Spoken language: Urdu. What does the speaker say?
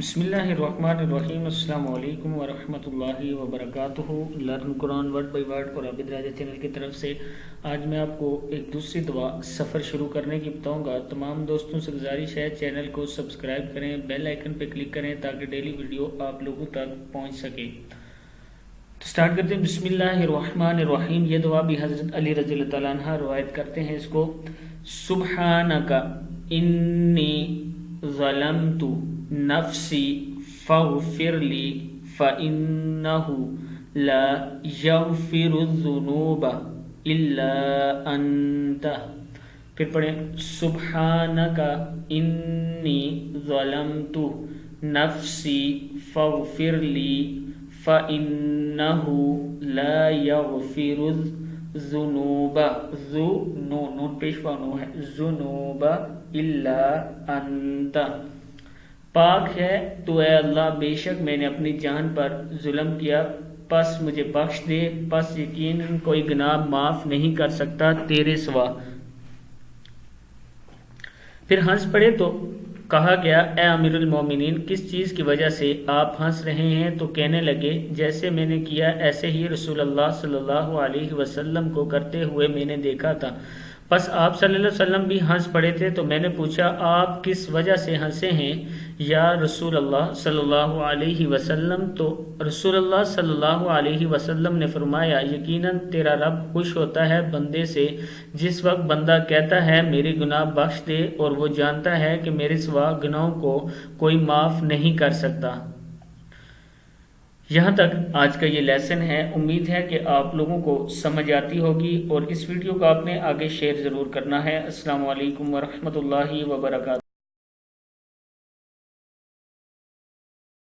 بسم اللہ الرحمن الرحیم۔ السلام علیکم ورحمۃ اللہ وبرکاتہ۔ Learn Quran word by word اور عابد راجہ چینل کی طرف سے آج میں آپ کو ایک دوسری دعا سفر شروع کرنے کی بتاؤں گا۔ تمام دوستوں سے گزارش ہے چینل کو سبسکرائب کریں، بیل آئیکن پہ کلک کریں تاکہ ڈیلی ویڈیو آپ لوگوں تک پہنچ سکے۔ تو سٹارٹ کرتے ہیں۔ بسم اللہ الرحمن الرحیم۔ یہ دعا بھی حضرت علی رضی اللہ تعالیٰ عنہ روایت کرتے ہیں اس کو۔ سبحانک انی ظلمت نفسی فاغفر لی فإنہ لا یغفر الذنوب الا انت۔ پھر پڑھیں سبحانک انی ظلمت نفسی فاغفر لی فإنہ لا یغفر الذنوب نون پیشوا نو ہے ذنوب الا انت۔ پاک ہے تو اے اللہ، بے شک میں نے اپنی جان پر ظلم کیا، پس مجھے بخش دے، پس یقیناً کوئی گناہ معاف نہیں کر سکتا تیرے سوا۔ پھر ہنس پڑے تو کہا گیا اے امیر المومنین، کس چیز کی وجہ سے آپ ہنس رہے ہیں؟ تو کہنے لگے جیسے میں نے کیا ایسے ہی رسول اللہ صلی اللہ علیہ وسلم کو کرتے ہوئے میں نے دیکھا تھا۔ پس آپ صلی اللہ علیہ وسلم بھی ہنس پڑے تھے تو میں نے پوچھا آپ کس وجہ سے ہنسے ہیں یا رسول اللہ صلی اللہ علیہ وسلم؟ تو رسول اللہ صلی اللہ علیہ وسلم نے فرمایا یقیناً تیرا رب خوش ہوتا ہے بندے سے جس وقت بندہ کہتا ہے میرے گناہ بخش دے، اور وہ جانتا ہے کہ میرے سوا گناہوں کو کوئی معاف نہیں کر سکتا۔ یہاں تک آج کا یہ لیسن ہے۔ امید ہے کہ آپ لوگوں کو سمجھ آتی ہوگی اور اس ویڈیو کو آپ نے آگے شیئر ضرور کرنا ہے۔ السلام علیکم ورحمۃ اللہ وبرکاتہ۔